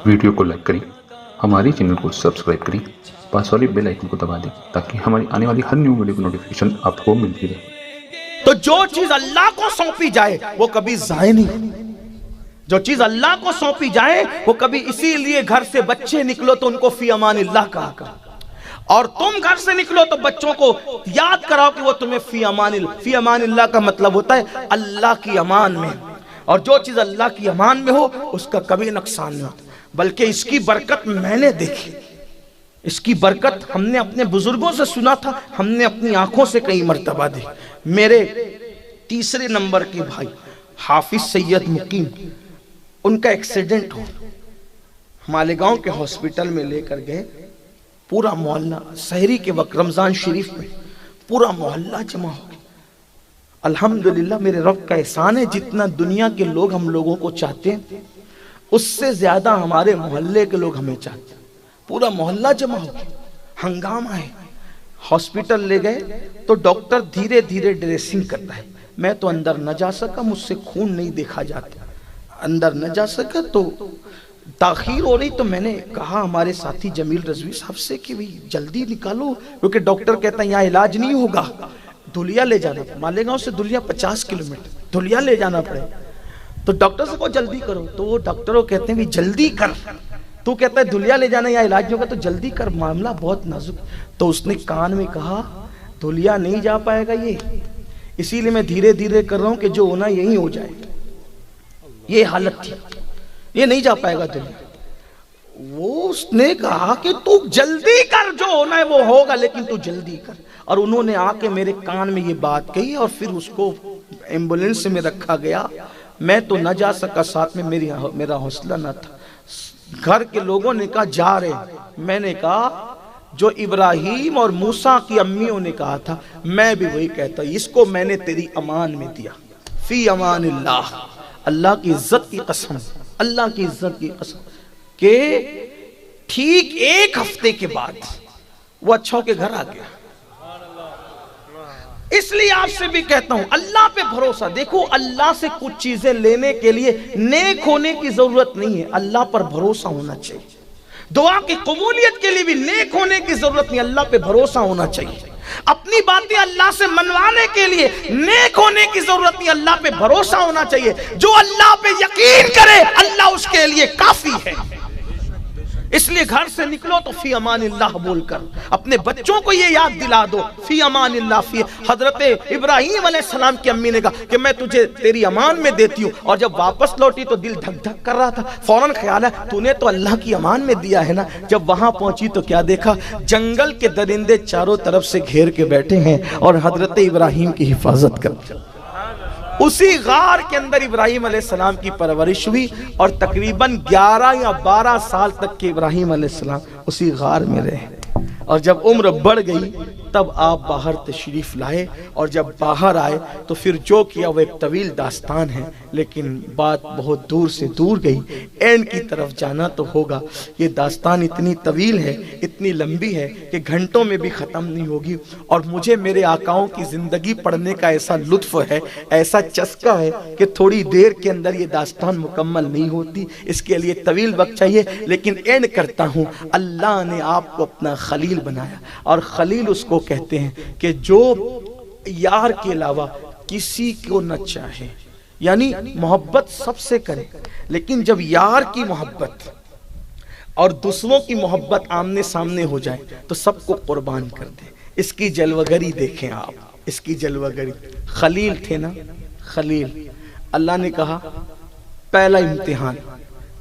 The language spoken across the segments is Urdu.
ویڈیو کو لائک کریں، ہمارے چینل کو سبسکرائب کریں، پاس والی بیل آئیکن کو دبا دیں تاکہ ہماری آنے والی ہر نیو ویڈیو کی نوٹیفیکیشن آپ کو ملتی رہے۔ تو جو چیز اللہ کو سونپی جائے وہ کبھی ضائع نہیں، جو چیز اللہ کو سونپی جائے وہ کبھی، اسی لیے گھر سے بچے نکلو تو ان کو فی امان اللہ کہا کرو، اور تم گھر سے نکلو تو بچوں کو یاد کراؤ کہ وہ تمہیں فی امان اللہ کا مطلب ہوتا ہے اللہ کی امان میں، اور جو چیز اللہ کی امان میں ہو اس کا کبھی نقصان نہیں ہوتا، بلکہ اس کی برکت میں نے دیکھی، اس کی برکت ہم نے اپنے بزرگوں سے سنا تھا، ہم نے اپنی آنکھوں سے کئی مرتبہ دیکھی۔ میرے تیسرے نمبر کے بھائی حافظ سید مقیم، ان کا ایکسیڈنٹ ہو، مالیگاؤں کے ہاسپٹل میں لے کر گئے، پورا محلہ سحری کے وقت رمضان شریف میں پورا محلہ جمع ہو گیا۔ الحمدللہ میرے رب کا احسان ہے، جتنا دنیا کے لوگ ہم لوگوں کو چاہتے ہیں اس سے زیادہ ہمارے محلے کے لوگ ہمیں چاہتے ہیں۔ پورا محلہ جمع ہو گیا، ہنگامہ ہے، ہاسپٹل لے گئے تو ڈاکٹر دھیرے دھیرے ڈریسنگ کرتا ہے، میں تو اندر نہ جا سکا، مجھ سے خون نہیں دیکھا جاتا، اندر نہ جا سکا، تو تاخیر ہو رہی تو میں نے کہا ہمارے ساتھی جمیل رضوی صاحب سے کہ بھی جلدی نکالو، کیونکہ ڈاکٹر کہتا ہے یہاں علاج نہیں ہوگا، دھولیا لے جانا، مالیگاؤں سے دھولیا 50 کلومیٹر، دھولیا لے جانا پڑے، تو ڈاکٹر سے کہو جلدی کرو، تو وہ ڈاکٹر کہتے ہیں بھی جلدی کر، تو کہتا ہے دھولیا لے جانا یا علاج نہیں ہوگا تو جلدی کر، معاملہ بہت نازک۔ تو اس نے کان میں کہا دھولیا نہیں جا پائے گا یہ، اسی لیے میں دھیرے دھیرے کر رہا ہوں کہ جو ہونا یہی ہو جائے، یہ حالت تھی، یہ نہیں جا پائے گا دھولیا۔ وہ اس نے کہا کہ تو جلدی کر، جو ہونا ہے وہ ہوگا لیکن تو جلدی کر، اور انہوں نے آ کے میرے کان میں یہ بات کہی، اور پھر اس کو ایمبولنس میں رکھا گیا، میں تو نہ جا سکا، ساتھ میں میرا حوصلہ نہ تھا، گھر کے لوگوں نے کہا جا رہے، میں نے کہا جو ابراہیم اور موسیٰ کی امیوں نے کہا تھا میں بھی وہی کہتا ہوں، اس کو میں نے تیری امان میں دیا، فی امان اللہ، اللہ کی عزت کی قسم، اللہ کی عزت کی قسم، کہ ٹھیک ایک ہفتے کے بعد وہ اچھا ہو کے گھر آ گیا۔ اس لیے آپ سے بھی کہتا ہوں اللہ پہ بھروسہ، دیکھو اللہ سے کچھ چیزیں لینے کے لیے نیک ہونے کی ضرورت نہیں ہے، اللہ پر بھروسہ ہونا چاہیے، دعا کی قبولیت کے لیے بھی نیک ہونے کی ضرورت نہیں، اللہ پہ بھروسہ ہونا چاہیے، اپنی باتیں اللہ سے منوانے کے لیے نیک ہونے کی ضرورت نہیں، اللہ پہ بھروسہ ہونا چاہیے، جو اللہ پہ یقین کرے اللہ اس کے لیے کافی ہے۔ اس لیے گھر سے نکلو تو فی امان اللہ بول کر اپنے بچوں کو یہ یاد دلا دو، فی امان اللہ، فی حضرت ابراہیم علیہ السلام کی امی نے کہا کہ میں تجھے تیری امان میں دیتی ہوں، اور جب واپس لوٹی تو دل دھک دھک کر رہا تھا، فوراً خیال ہے تو نے تو اللہ کی امان میں دیا ہے نا۔ جب وہاں پہنچی تو کیا دیکھا، جنگل کے درندے چاروں طرف سے گھیر کے بیٹھے ہیں اور حضرت ابراہیم کی حفاظت کر، اسی غار کے اندر ابراہیم علیہ السلام کی پرورش ہوئی، اور تقریباً 11 یا 12 سال تک کے ابراہیم علیہ السلام اسی غار میں رہے، اور جب عمر بڑھ گئی تب آپ باہر تشریف لائے، اور جب باہر آئے تو پھر جو کیا وہ ایک طویل داستان ہے، لیکن بات بہت دور سے دور گئی، اینڈ کی طرف جانا تو ہوگا، یہ داستان اتنی طویل ہے، اتنی لمبی ہے کہ گھنٹوں میں بھی ختم نہیں ہوگی، اور مجھے میرے آقاؤں کی زندگی پڑھنے کا ایسا لطف ہے، ایسا چسکا ہے کہ تھوڑی دیر کے اندر یہ داستان مکمل نہیں ہوتی، اس کے لیے طویل وقت چاہیے، لیکن اینڈ کرتا ہوں، اللہ نے آپ کو اپنا خلیل بنایا، اور خلیل اس کو کہتے ہیں کہ جو یار کے علاوہ کسی کو نہ چاہے، یعنی محبت سب سے کرے، لیکن جب یار کی محبت اور دوسروں کی محبت آمنے سامنے ہو جائے تو سب کو قربان کر دے۔ اس کی جلوگری دیکھیں آپ، اس کی جلوگری، خلیل تھے نا، خلیل، اللہ نے کہا پہلا امتحان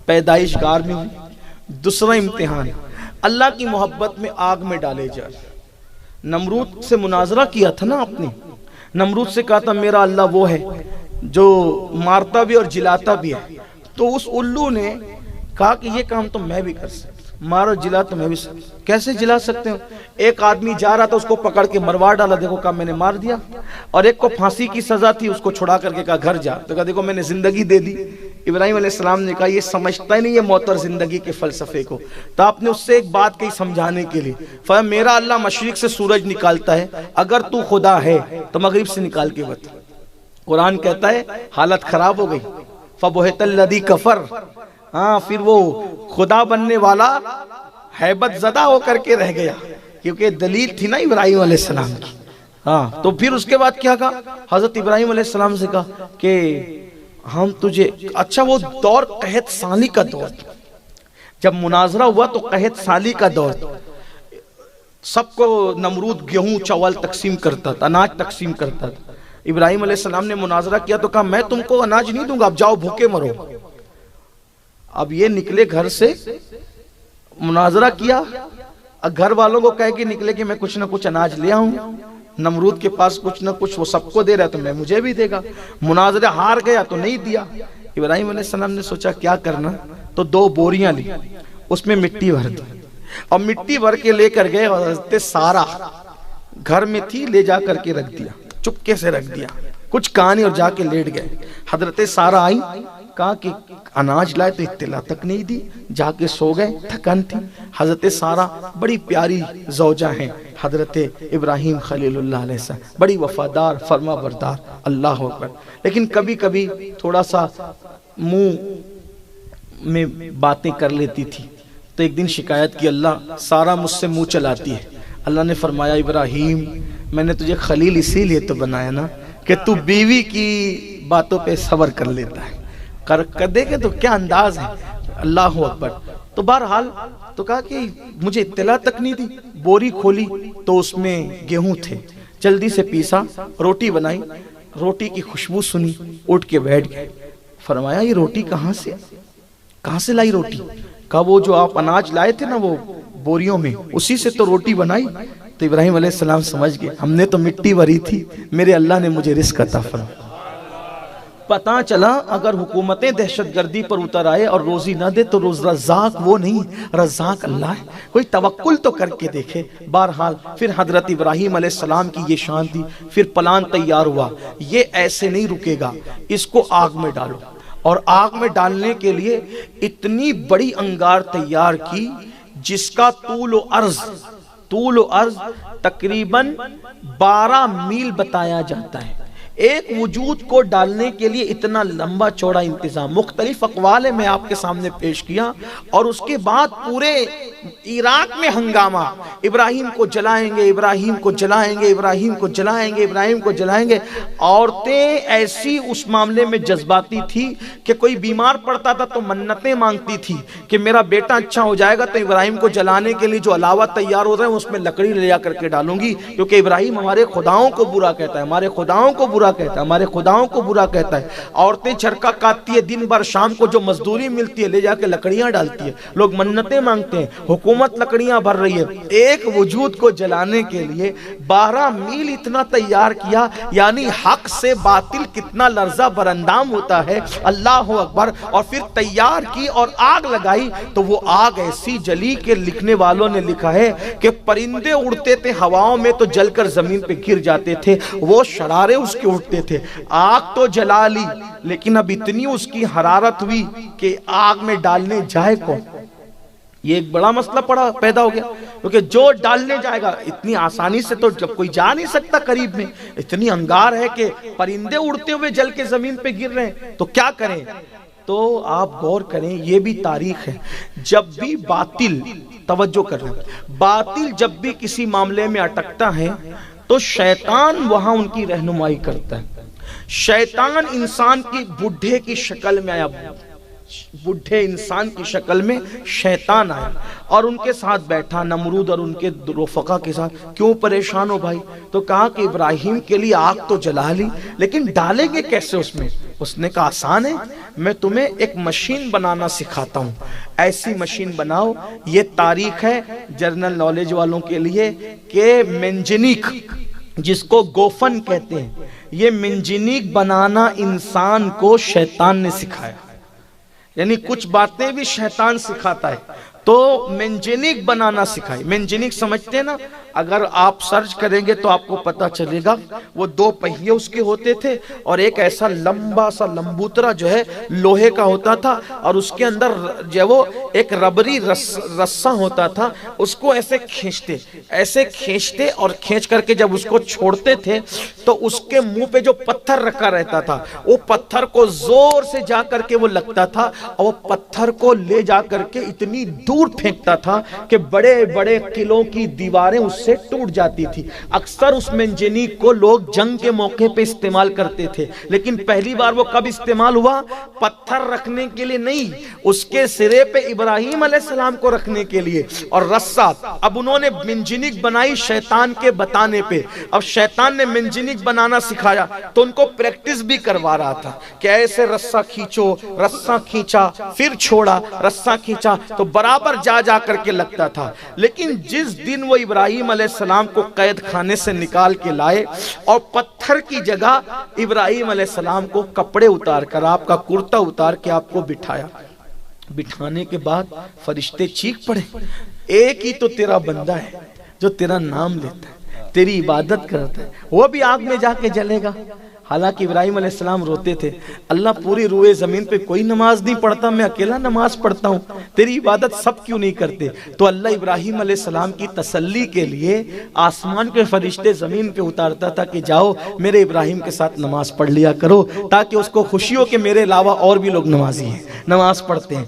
پیدائش گار میں ہوئی، دوسرا امتحان اللہ کی محبت میں آگ میں ڈالے جائے۔ نمرود سے مناظرہ کیا تھا نا آپ نے، نمرود سے کہا تھا میرا اللہ وہ ہے جو مارتا بھی اور جلاتا بھی ہے، تو اس الو نے کہا کہ یہ کام تو میں بھی کر سکتا، مارو جلا تو میں بھی سکتا، کیسے جلا سکتے ہو؟ ایک آدمی جا رہا تھا اس کو پکڑ کے مروا ڈالا، دیکھو کہا میں نے مار دیا، اور ایک کو پھانسی کی سزا تھی اس کو چھڑا کر کے کہا گھر جا، تو کہا دیکھو میں نے زندگی دے دی۔ ابراہیم علیہ السلام نے کہا یہ سمجھتا ہی نہیں یہ موت اور زندگی کے فلسفے کو، تو آپ نے اس سے ایک بات کہی سمجھانے کے لیے، فرمایا میرا اللہ مشرق سے سورج نکالتا ہے، اگر تو خدا ہے تو مغرب سے نکال کے بتا۔ قرآن کہتا ہے حالت خراب ہو گئی، فَبُہِتَ الَّذِي كَفَرَ، ہاں پھر وہ خدا بننے والا ہیبت زدہ ہو کر کے رہ گیا، کیونکہ دلیل تھی نا ابراہیم علیہ السلام کی۔ ہاں تو پھر اس کے بعد کیا کہا حضرت ابراہیم علیہ السلام سے، کہا کہ ہم تجھے، اچھا وہ دور قحط سالی کا دور تھا، جب مناظرہ ہوا تو قحط سالی کا دور تھا، سب کو نمرود گیہوں چاول تقسیم کرتا تھا، اناج تقسیم کرتا تھا۔ ابراہیم علیہ السلام نے مناظرہ کیا تو کہا میں تم کو اناج نہیں دوں گا، اب جاؤ بھوکے مرو۔ اب یہ نکلے گھر سے، مناظرہ کیا، گھر والوں کو کہے کہ نکلے کہ میں کچھ نہ کچھ اناج لے آؤں، نمرود کے پاس کچھ نہ کچھ وہ سب کو دے رہا ہے تو میں مجھے بھی دے گا، مناظرہ ہار گیا تو نہیں دیا۔ ابراہیم علیہ السلام نے سوچا کیا کرنا، تو 2 بوریاں لی، اس میں مٹی بھر دی، اور مٹی بھر کے لے کر گئے، حضرت سارا گھر میں تھی، لے جا کر کے رکھ دیا، چپکے سے رکھ دیا، کچھ کہا نہیں اور جا کے لیٹ گئے۔ حضرت سارا آئی، کہا کہ اناج لائے تو اطلاع تک نہیں دی، جا کے سو گئے، تھکن تھی۔ حضرت سارا بڑی پیاری زوجہ ہیں حضرت ابراہیم خلیل اللہ علیہ السلام، بڑی وفادار فرما بردار، اللہ اکبر، لیکن کبھی کبھی تھوڑا سا منہ میں باتیں کر لیتی تھی۔ تو ایک دن شکایت کی، اللہ سارا مجھ سے منہ چلاتی ہے۔ اللہ نے فرمایا ابراہیم میں نے تجھے خلیل اسی لیے تو بنایا نا کہ تو بیوی کی باتوں پہ صبر کر لیتا ہے، کر دے گے تو کیا انداز ہے، اللہ اکبر۔ تو بہرحال تو کہا کہ مجھے اطلاع تک نہیں دی، بوری کھولی تو اس میں گیہوں تھے، جلدی سے پیسا، روٹی بنائی، روٹی کی خوشبو سنی، اٹھ کے بیٹھ گئے۔ فرمایا یہ روٹی کہاں سے لائی روٹی؟ کہا وہ جو آپ اناج لائے تھے نا وہ بوریوں میں، اسی سے تو روٹی بنائی۔ تو ابراہیم علیہ السلام سمجھ گئے ہم نے تو مٹی بھری تھی، میرے اللہ نے مجھے رزق عطا فرمایا۔ پتہ چلا اگر حکومتیں دہشت گردی پر اتر آئے اور روزی نہ دے تو رزاق وہ نہیں، رزاق اللہ ہے، کوئی توکل تو کر کے دیکھے۔ بہرحال پھر حضرت ابراہیم علیہ السلام کی یہ شان تھی، پھر پلان تیار ہوا، یہ ایسے نہیں رکے گا، اس کو آگ میں ڈالو، اور آگ میں ڈالنے کے لیے اتنی بڑی انگار تیار کی جس کا طول و عرض تقریباً 12 میل بتایا جاتا ہے۔ ایک وجود کو ڈالنے کے لیے اتنا لمبا چوڑا انتظام، مختلف اقوال میں آپ کے سامنے پیش کیا، اور اس کے بعد پورے عراق میں ہنگامہ، ابراہیم کو جلائیں گے، ابراہیم کو جلائیں گے، ابراہیم کو جلائیں گے، ابراہیم کو جلائیں گے۔ عورتیں ایسی اس معاملے میں جذباتی تھی کہ کوئی بیمار پڑتا تھا تو منتیں مانگتی تھی کہ میرا بیٹا اچھا ہو جائے گا تو ابراہیم کو جلانے کے لیے جو علاوہ تیار ہو رہے ہیں اس میں لکڑی لے جا کر کے ڈالوں گی، کیونکہ ابراہیم ہمارے خداؤں کو برا کہتا ہے، ہمارے خداؤں کو برا کہتا ہے، ہمارے خداؤں کو برا کہتا ہے۔ عورتیں چرکا کاٹتی ہے، دن بھر شام کو جو مزدوری ملتی ہے لے جا کے لکڑیاں ڈالتی ہے، لوگ منتیں مانگتے ہیں، حکومت لکڑیاں بھر رہی ہے۔ ایک وجود کو جلانے کے لیے 12 میل اتنا تیار کیا، یعنی حق سے باطل کتنا لرزہ براندام ہوتا ہے، اللہ اکبر۔ اور پھر تیار کی اور آگ لگائی تو وہ آگ ایسی جلی کہ لکھنے والوں نے لکھا ہے کہ پرندے اڑتے تھے ہواؤں میں تو جل کر زمین پہ گر جاتے تھے، وہ شرارے اس کے اٹھتے تھے۔ آگ تو جلا لی لیکن اب اتنی اس کی حرارت ہوئی کہ آگ میں ڈالنے جائے کون؟ یہ ایک بڑا مسئلہ پیدا ہو گیا، کیونکہ جو ڈالنے جائے گا اتنی آسانی سے تو جب کوئی جا نہیں سکتا قریب میں، اتنی انگار ہے کہ پرندے اڑتے ہوئے جل کے زمین پہ گر رہے ہیں، تو کیا کریں؟ تو آپ غور کریں، یہ بھی تاریخ ہے، جب بھی باطل، توجہ کرنا، باطل جب بھی کسی معاملے میں اٹکتا ہے تو شیطان وہاں ان کی رہنمائی کرتا ہے۔ شیطان انسان کی بڈھے کی شکل میں آیا، بڈھے انسان کی شکل میں شیطان آیا اور ان کے ساتھ بیٹھا، نمرود اور ان کے رفقا کے ساتھ۔ کیوں پریشان ہو بھائی؟ تو کہا کہ ابراہیم کے لیے آگ تو جلا لی لیکن ڈالیں گے کیسے اس میں؟ اس نے کہا آسان ہے، میں تمہیں ایک مشین بنانا سکھاتا ہوں، ایسی مشین بناؤ۔ یہ تاریخ ہے جنرل نالج والوں کے لیے کہ منجنیق، جس کو گوفن کہتے ہیں، یہ منجنیق بنانا انسان کو شیطان نے سکھایا، یعنی کچھ باتیں بھی شیطان سکھاتا ہے۔ تو منجنیق بنانا سکھائی۔ منجنیق سمجھتے ہیں نا، اگر آپ سرچ کریں گے تو آپ کو پتا چلے گا وہ 2 پہیے اس کے ہوتے تھے اور ایک ایسا لمبا سا لمبوترا جو ہے لوہے کا ہوتا تھا اور اس کے اندر جو وہ ایک ربری رسہ ہوتا تھا، اس کو ایسے کھینچتے اور کھینچ کر کے جب اس کو چھوڑتے تھے تو اس کے منہ پہ جو پتھر رکھا رہتا تھا وہ پتھر کو زور سے جا کر کے وہ لگتا تھا اور وہ پتھر کو لے جا کر کے اتنی دور پھینکتا تھا کہ بڑے بڑے قلعوں کی دیواریں اس سے ٹوٹ جاتی تھی۔ اکثر اس منجنیق کو لوگ جنگ کے موقع پہ استعمال کرتے تھے، لیکن پہلی بار وہ کب استعمال ہوا؟ پتھر رکھنے کے لیے نہیں، اس کے سرے پہ ابراہیم علیہ السلام کو رکھنے کے لیے اور رسہ۔ اب انہوں نے منجنیق بنائی شیطان کے بتانے پہ، اب شیطان نے منجنیق بنانا سکھایا تو ان کو پریکٹس بھی کروا رہا تھا کہ ایسے رسہ کھینچو، رسہ کھینچا پھر چھوڑا، رسہ کھینچا تو برابر جا کر کے لگتا تھا۔ لیکن جس دن وہ ابراہیم علیہ السلام کو قید خانے سے نکال کے لائے اور پتھر کی جگہ ابراہیم علیہ السلام کو کپڑے اتار کر، آپ کا کرتا اتار کے آپ کو بٹھایا، بٹھانے کے بعد فرشتے چیخ پڑے، ایک ہی تو تیرا بندہ ہے جو تیرا نام لیتا ہے، تیری عبادت کرتا ہے، وہ بھی آگ میں جا کے جلے گا۔ حالانکہ ابراہیم علیہ السلام روتے تھے، اللہ پوری روئے زمین پہ کوئی نماز نہیں پڑھتا، میں اکیلا نماز پڑھتا ہوں، تیری عبادت سب کیوں نہیں کرتے؟ تو اللہ ابراہیم علیہ السلام کی تسلی کے لیے آسمان کے فرشتے زمین پہ اتارتا تھا کہ جاؤ میرے ابراہیم کے ساتھ نماز پڑھ لیا کرو، تاکہ اس کو خوشی ہو کہ میرے علاوہ اور بھی لوگ نمازی ہیں، نماز پڑھتے ہیں۔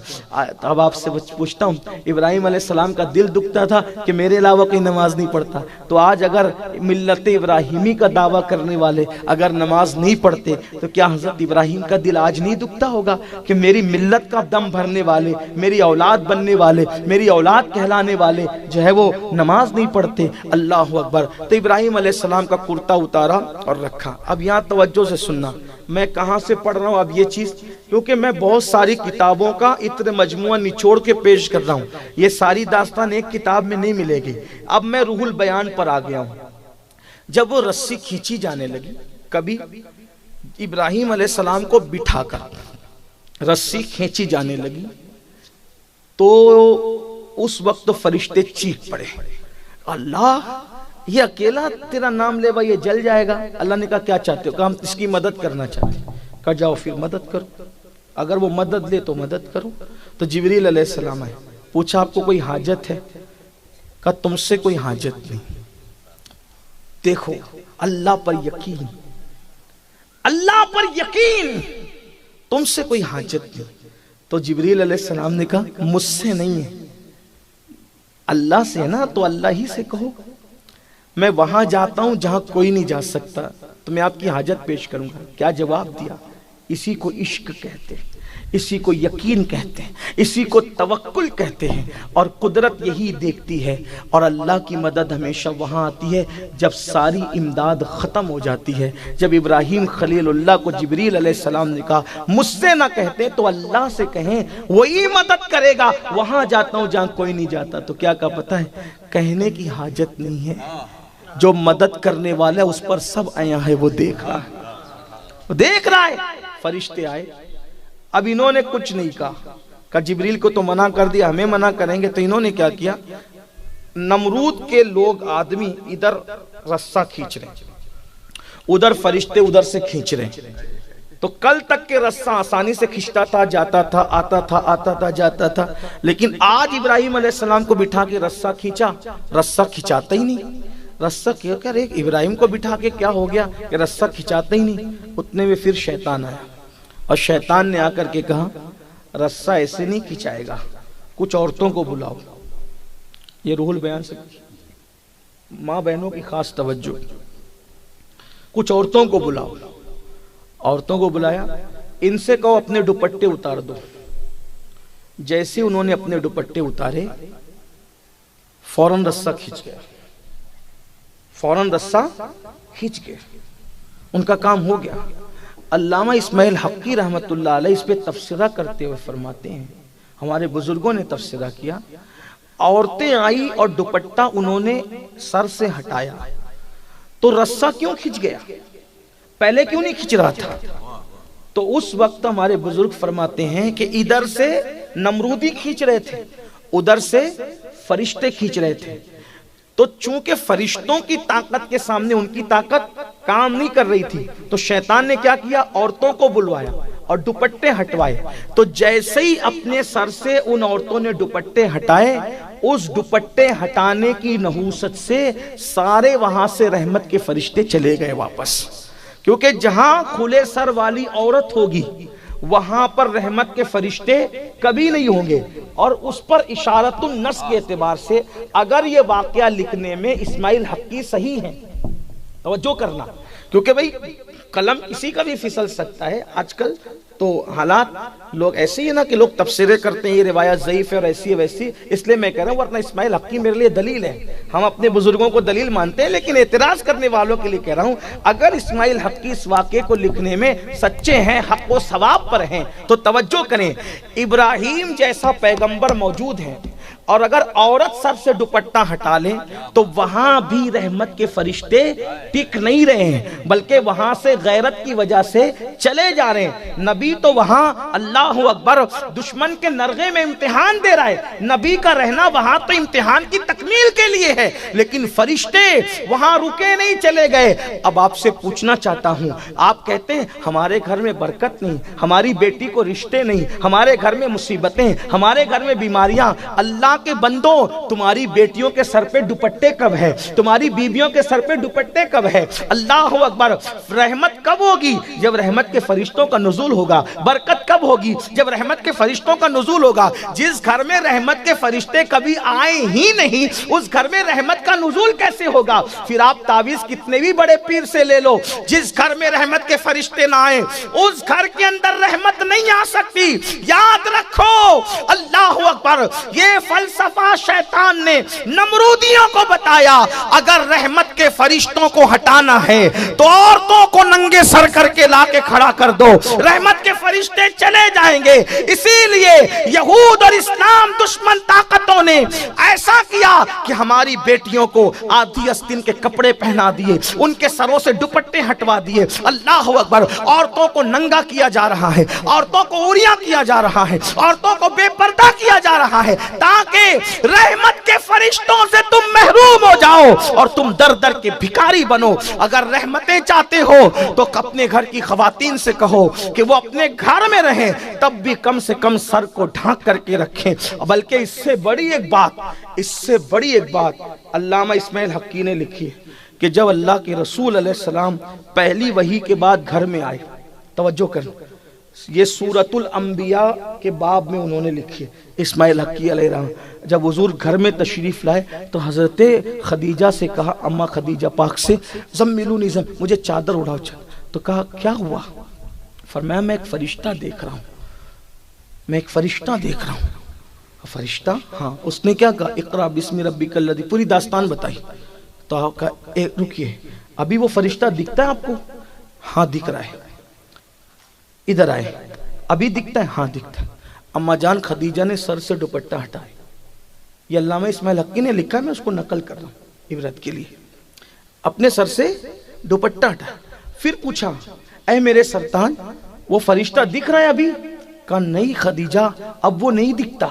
اب آپ سے پوچھتا ہوں، ابراہیم علیہ السلام کا دل دکھتا تھا کہ میرے علاوہ کوئی نماز نہیں پڑھتا، تو آج اگر ملت ابراہیمی کا دعویٰ کرنے والے اگر نماز نہیں پڑھتے تو کیا حضرت ابراہیم کا دل آج نہیں دکھتا ہوگا کہ میری ملت کا دم بھرنے والے، میری اولاد بننے والے، میری اولاد کہلانے والے جو ہے وہ نماز نہیں پڑھتے؟ اللہ اکبر۔ تو ابراہیم علیہ السلام کا کرتا اتارا اور رکھا۔ اب یہاں توجہ سے سننا، میں کہاں سے پڑھ رہا ہوں اب یہ چیز، کیونکہ میں بہت ساری کتابوں کا اتنے مجموعہ نچوڑ کے پیش کر رہا ہوں، یہ ساری داستان ایک کتاب میں نہیں ملے گی۔ اب میں روح البیان پر آ گیا ہوں۔ جب وہ رسی کھینچی جانے لگی، کبھی ابراہیم علیہ السلام کو بٹھا کر رسی کھینچی جانے لگی تو اس وقت فرشتے چیخ پڑے، اللہ یہ اکیلا تیرا نام لے بھائی یہ جل جائے گا۔ اللہ نے کہا کیا چاہتے ہو؟ کہا ہم اس کی مدد کرنا چاہتے ہیں۔ کہا جاؤ پھر مدد کرو، اگر وہ مدد لے تو مدد کرو۔ تو جبریل علیہ السلام آئے، پوچھا آپ کو کوئی حاجت ہے؟ کہا تم سے کوئی حاجت نہیں۔ دیکھو اللہ پر یقین، اللہ پر یقین، تم سے کوئی حاجت نہیں۔ تو جبریل علیہ السلام نے کہا مجھ سے نہیں ہے، اللہ سے ہے نا، تو اللہ ہی سے کہو، میں وہاں جاتا ہوں جہاں کوئی نہیں جا سکتا، تو میں آپ کی حاجت پیش کروں گا۔ کیا جواب دیا؟ اسی کو عشق کہتے ہیں، اسی کو یقین کہتے ہیں، اسی کو توکل کہتے ہیں، اور قدرت یہی دیکھتی ہے، اور اللہ کی مدد ہمیشہ وہاں آتی ہے جب ساری امداد ختم ہو جاتی ہے۔ جب ابراہیم خلیل اللہ کو جبریل علیہ السلام نے کہا مجھ سے نہ کہتے تو اللہ سے کہیں، وہی مدد کرے گا، وہاں جاتا ہوں جہاں کوئی نہیں جاتا۔ تو کیا کہا پتہ ہے؟ کہنے کی حاجت نہیں ہے، جو مدد کرنے والا ہے اس پر سب آیا ہے، وہ دیکھ رہا ہے، وہ دیکھ رہا ہے۔ فرشتے آئے، اب انہوں نے کچھ نہیں کہا جبریل کو تو منع کر دیا، ہمیں منع کریں گے، تو انہوں نے کیا کیا؟ نمرود کے لوگ آدمی ادھر رسہ کھینچ رہے ہیں، ادھر فرشتے ادھر سے کھینچ رہے ہیں، تو کل تک کے رسہ آسانی سے کھینچتا تھا، جاتا تھا، آتا تھا، آتا تھا، جاتا تھا، لیکن آج ابراہیم علیہ السلام کو بٹھا کے رسہ کھینچا، رسہ کھینچاتا ہی نہیں۔ رسہ کیا کر ایک ابراہیم کو بٹھا کے کیا ہو گیا کہ رسہ کھینچاتا ہی نہیں؟ اتنے میں پھر شیطان آیا، اور شیطان نے آ کر کے کہا رسہ ایسے نہیں کھینچائے گا، کچھ عورتوں کو بلاؤ۔ یہ روح البیان سے ماں بہنوں کی خاص توجہ، کچھ عورتوں کو بلاؤ۔ عورتوں کو بلایا، ان سے کہو اپنے دوپٹے اتار دو۔ جیسے انہوں نے اپنے دوپٹے اتارے، فوراً رسہ کھینچ گیا، فوراً رسہ کھینچ گیا، ان کا کام ہو گیا۔ علامہ اسماعیل حقی رحمت اللہ علیہ اس پہ تفسیرہ کرتے ہوئے فرماتے ہیں، ہمارے بزرگوں نے تفسیرہ کیا، عورتیں آئی اور دوپٹہ انہوں نے سر سے ہٹایا تو رسہ کیوں کھنچ گیا؟ پہلے کیوں نہیں کھنچ رہا تھا؟ تو اس وقت ہمارے بزرگ فرماتے ہیں کہ ادھر سے نمرودی کھینچ رہے تھے، ادھر سے فرشتے کھینچ رہے تھے، تو چونکہ فرشتوں کی طاقت کے سامنے ان کی طاقت کام نہیں کر رہی تھی، تو شیطان نے کیا کیا، عورتوں کو بلوایا اور دوپٹے ہٹوائے۔ تو جیسے ہی اپنے سر سے ان عورتوں نے دوپٹے ہٹائے، اس دوپٹے ہٹانے کی نحوست سے سارے وہاں سے رحمت کے فرشتے چلے گئے واپس، کیونکہ جہاں کھلے سر والی عورت ہوگی وہاں پر رحمت کے فرشتے کبھی نہیں ہوں گے۔ اور اس پر اشارت النص کے اعتبار سے اگر یہ واقعہ لکھنے میں اسماعیل حقی صحیح ہیں، توجہ کرنا، کیونکہ بھئی قلم کسی کا بھی پھسل سکتا ہے۔ آج کل تو حالات لوگ ایسے ہی نا کہ لوگ تبصرے کرتے ہیں یہ روایت ضعیف ہے اور ایسی ہے ویسی، اس لیے میں کہہ رہا ہوں، ورنہ اسماعیل حقی میرے لیے دلیل ہے، ہم اپنے بزرگوں کو دلیل مانتے ہیں، لیکن اعتراض کرنے والوں کے لیے کہہ رہا ہوں اگر اسماعیل حقی اس واقعے کو لکھنے میں سچے ہیں، حق و ثواب پر ہیں، تو توجہ کریں، ابراہیم جیسا پیغمبر موجود ہے، اور اگر عورت سر سے دوپٹہ ہٹا لیں تو وہاں بھی رحمت کے فرشتے ٹک نہیں رہے ہیں، بلکہ وہاں سے غیرت کی وجہ سے چلے جا رہے ہیں۔ نبی تو وہاں اللہ اکبر دشمن کے نرغے میں امتحان دے رہا ہے، نبی کا رہنا وہاں تو امتحان کی تکمیل کے لیے ہے، لیکن فرشتے وہاں رکے نہیں، چلے گئے۔ اب آپ سے پوچھنا چاہتا ہوں، آپ کہتے ہیں ہمارے گھر میں برکت نہیں، ہماری بیٹی کو رشتے نہیں، ہمارے گھر میں مصیبتیں، ہمارے گھر میں بیماریاں۔ اللہ کے بندوں، تمہاری بیٹیوں کے سر پہ دوپٹے کب ہے؟ تمہاری بیویوں کے سر پہ دوپٹے کب ہے؟ اللہ اکبر، رحمت کب ہوگی؟ جب رحمت کے فرشتوں کا نزول ہوگا۔ برکت کب ہوگی؟ جب رحمت کے فرشتوں کا نزول ہوگا۔ جس گھر میں رحمت کے فرشتے کبھی آئے ہی نہیں، اس گھر میں رحمت کا نزول کیسے ہوگا؟ پھر آپ تعویذ کتنے بھی بڑے پیر سے لے لو، جس گھر میں رحمت کے فرشتے نہ آئے اس گھر کے اندر رحمت نہیں آ سکتی۔ یاد رکھو، اللہ اکبر، یہ فلسفہ شیطان نے نمرودیوں کو بتایا، اگر رحمت کے فرشتوں کو ہٹانا ہے تو عورتوں کو ننگے سر کر کے لا کے کھڑا کر دو، رحمت کے فرشتے چلے جائیں گے۔ اسی لیے یہود اور اسلام دشمن طاقتوں نے ایسا کیا کہ ہماری بیٹیوں کو آدھی آستین کے کپڑے پہنا دیے، ان کے سروں سے دوپٹے ہٹوا دیے۔ اللہ اکبر، عورتوں کو ننگا کیا جا رہا ہے، عورتوں کو عوریاں کیا جا رہا ہے، عورتوں کو بے پردہ کیا جا رہا ہے، تاکہ رحمت کے فرشتوں سے تم محروم ہو جاؤ اور تم در در کے بھکاری بنو۔ اگر رحمتیں چاہتے ہو تو اپنے گھر کی خواتین سے کہو کہ وہ اپنے گھر میں رہیں، تب بھی کم سے کم سر کو ڈھانک کر کے رکھیں۔ بلکہ اس سے بڑی ایک بات علامہ اسماعیل حقی نے لکھی ہے کہ جب اللہ کے رسول علیہ السلام پہلی وحی کے بعد گھر میں آئے، توجہ کریں، یہ سورۃ الانبیاء کے باب میں انہوں نے لکھی ہے اسماعیل حقی علیہ السلام۔ جب حضور گھر میں تشریف لائے تو حضرت خدیجہ سے کہا، اماں خدیجہ پاک سے، زملونی مجھے چادر اڑاؤ۔ تو کہا کیا ہوا؟ فرمایا میں ایک فرشتہ دیکھ رہا ہوں۔ فرشتہ؟ ہاں۔ اس نے کیا کہا؟ اقرا بسم ربک الذی، پوری داستان بتائی۔ تو کہا رکیے، ابھی وہ فرشتہ دکھتا ہے آپ کو؟ ہاں دکھ رہا ہے۔ ادھر آئے، ابھی دکھتا ہے؟ ہاں دکھتا ہے۔ اماں جان خدیجہ نے سر سے دوپٹہ ہٹایا۔ یہ علامہ اسماعیل حقی نے لکھا ہے، میں اس کو نقل کر رہا ہوں عبرت کے لیے۔ اپنے سر سے دوپٹہ ہٹایا، پھر پوچھا اے میرے سرطان وہ فرشتہ دکھ رہا ہے ابھی؟ کہا نہیں خدیجہ اب وہ نہیں دکھتا۔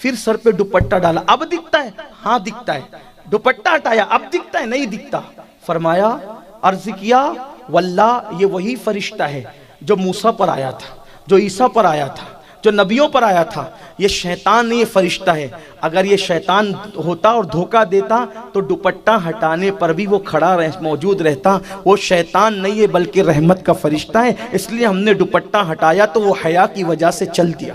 پھر سر پہ دوپٹہ ڈالا، اب دکھتا ہے؟ ہاں دکھتا ہے۔ دوپٹہ ہٹایا، اب دکھتا ہے؟ نہیں دکھتا۔ فرمایا، عرض کیا واللہ یہ وہی فرشتہ ہے جو موسیٰ پر آیا تھا، جو عیسیٰ پر آیا تھا، جو نبیوں پر آیا تھا۔ یہ شیطان نہیں، یہ فرشتہ ہے۔ اگر یہ شیطان ہوتا اور دھوکہ دیتا تو دوپٹہ ہٹانے پر بھی وہ کھڑا موجود رہتا۔ وہ شیطان نہیں ہے بلکہ رحمت کا فرشتہ ہے، اس لیے ہم نے دوپٹہ ہٹایا تو وہ حیا کی وجہ سے چل دیا۔